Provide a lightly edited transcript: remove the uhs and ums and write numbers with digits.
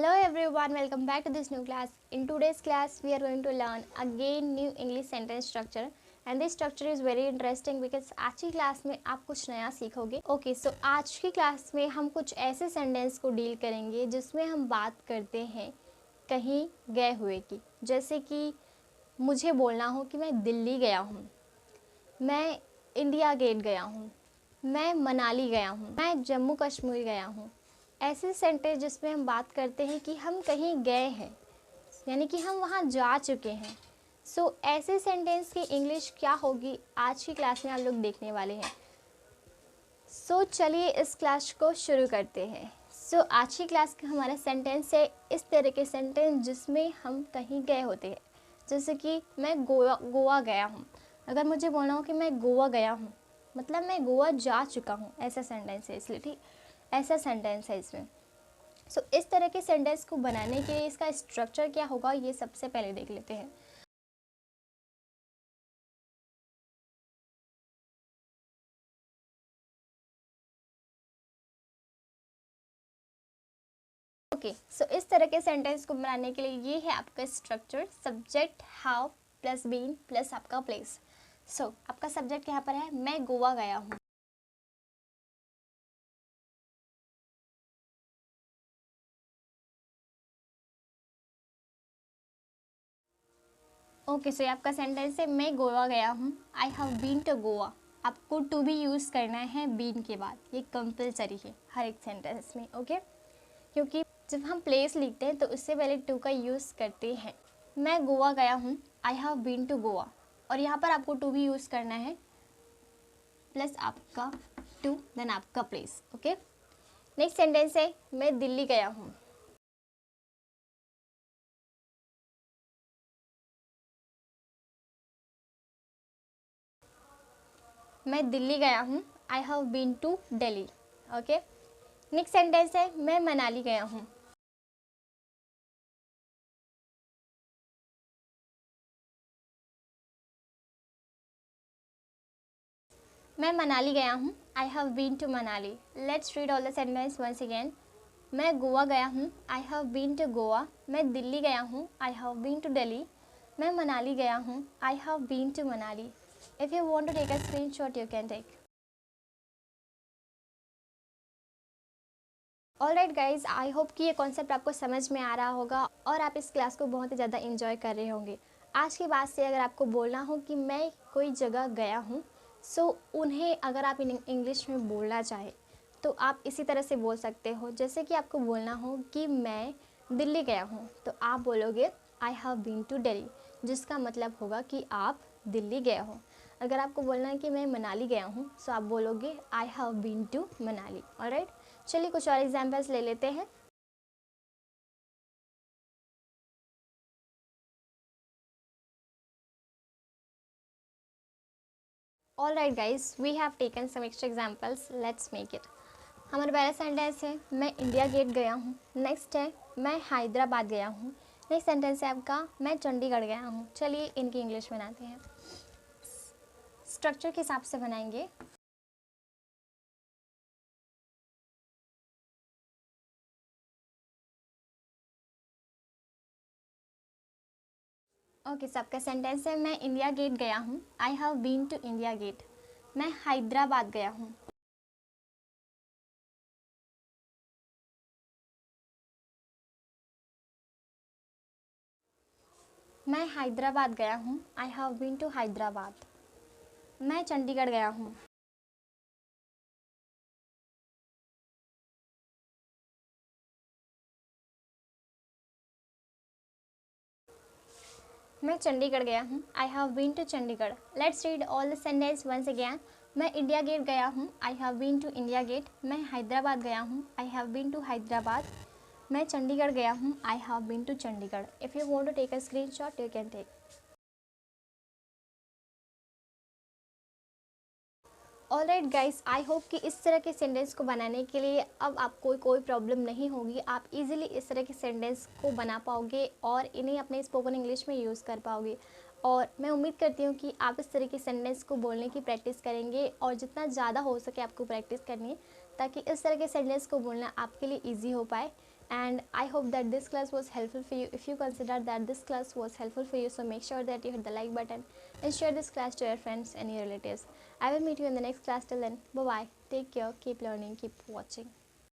Hello everyone, welcome back to this new class. In today's class, we are going to learn again new English sentence structure and this structure is very interesting because आज की class में आप कुछ नया सीखोगे. Okay so आज की class में हम कुछ ऐसे सेंटेंस को डील करेंगे जिसमें हम बात करते हैं कहीं गए हुए की. जैसे कि मुझे बोलना हो कि मैं दिल्ली गया हूँ, मैं इंडिया गेट गया हूँ, मैं मनाली गया हूँ, मैं जम्मू कश्मीर गया हूँ. ऐसे सेंटेंस जिसमें हम बात करते हैं कि हम कहीं गए हैं, यानी कि हम वहाँ जा चुके हैं. सो ऐसे सेंटेंस की इंग्लिश क्या होगी आज की क्लास में आप लोग देखने वाले हैं. सो चलिए इस क्लास को शुरू करते हैं. सो आज की क्लास का हमारा सेंटेंस है इस तरह के सेंटेंस जिसमें हम कहीं गए होते हैं. जैसे कि मैं गोवा गया हूँ. अगर मुझे बोलना हो कि मैं गोवा गया हूँ, मतलब मैं गोवा जा चुका हूँ, ऐसा सेंटेंस है. इसलिए ठीक ऐसा सेंटेंस है इसमें. सो इस तरह के सेंटेंस को बनाने के लिए इसका स्ट्रक्चर क्या होगा ये सबसे पहले देख लेते हैं. ओके सो इस तरह के सेंटेंस को बनाने के लिए ये है आपका structure. Subject how plus been plus आपका प्लेस. सो आपका सब्जेक्ट यहाँ पर है मैं गोवा गया हूँ. ओके सो आपका सेंटेंस है मैं गोवा गया हूँ. I have been to Goa. आपको टू भी यूज़ करना है बीन के बाद, ये कंपलसरी है हर एक सेंटेंस में. ओके क्योंकि जब हम प्लेस लिखते हैं तो उससे पहले टू का यूज़ करते हैं. मैं गोवा गया हूँ, I have been to Goa, और यहाँ पर आपको टू भी यूज़ करना है प्लस आपका टू देन आपका प्लेस. ओके नेक्स्ट सेंटेंस है मैं दिल्ली गया हूँ. मैं दिल्ली गया हूँ. I have been to Delhi. Okay next sentence है मैं मनाली गया हूँ. मैं मनाली गया हूँ. I have been to Manali. Let's read all the sentence once again. मैं गोवा गया हूँ. I have been to Goa. मैं दिल्ली गया हूँ. I have been to Delhi. मैं मनाली गया हूँ. I have been to Manali. If you want to take a screenshot you can take. Alright guys, I hope कि ये कॉन्सेप्ट आपको समझ में आ रहा होगा और आप इस क्लास को बहुत ही ज़्यादा इंजॉय कर रहे होंगे. आज के बाद से अगर आपको बोलना हो कि मैं कोई जगह गया हूँ, सो उन्हें अगर आप इंग्लिश में बोलना चाहे तो आप इसी तरह से बोल सकते हो. जैसे कि आपको बोलना हो कि मैं दिल्ली गया हूँ तो आप बोलोगे I have been to Delhi, जिसका मतलब होगा कि आप दिल्ली गए हो. अगर आपको बोलना है कि मैं मनाली गया हूँ सो आप बोलोगे I have been to Manali. Alright चलिए कुछ और एग्जाम्पल्स ले लेते हैं. Alright guys, we have taken some extra examples. Let's make it. हमारा पहला सेंटेंस है मैं इंडिया गेट गया हूँ. नेक्स्ट है मैं हैदराबाद गया हूँ. नेक्स्ट सेंटेंस है आपका मैं चंडीगढ़ गया हूँ. चलिए इनकी इंग्लिश बनाते हैं. स्ट्रक्चर के हिसाब से बनाएंगे. ओके सबका सेंटेंस है मैं इंडिया गेट गया हूँ. I have been to India Gate. मैं हैदराबाद गया हूँ. मैं हैदराबाद गया हूँ. I have been to Hyderabad. मैं चंडीगढ़ गया हूँ. मैं चंडीगढ़ गया हूँ. I have been to Chandigarh. Let's read all the sentence once again. मैं इंडिया गेट गया हूँ. I have been to India Gate. मैं हैदराबाद गया हूँ. I have been to Hyderabad. मैं चंडीगढ़ गया हूँ. I have been to Chandigarh. If you want to take a screenshot you can take. Alright guys, I hope कि इस तरह के सेंटेंस को बनाने के लिए अब आपको कोई प्रॉब्लम नहीं होगी. आप इजीली इस तरह के सेंटेंस को बना पाओगे और इन्हें अपने स्पोकन इंग्लिश में यूज़ कर पाओगे. और मैं उम्मीद करती हूँ कि आप इस तरह के सेंटेंस को बोलने की प्रैक्टिस करेंगे और जितना ज़्यादा हो सके आपको प्रैक्टिस करनी है ताकि इस तरह के सेंटेंस को बोलना आपके लिए ईजी हो पाए. and I hope that this class was helpful for you. If you consider that this class was helpful for you, so make sure that you hit the like button and share this class to your friends and your relatives. I will meet you in the next class. Till then, bye bye, take care, keep learning, keep watching.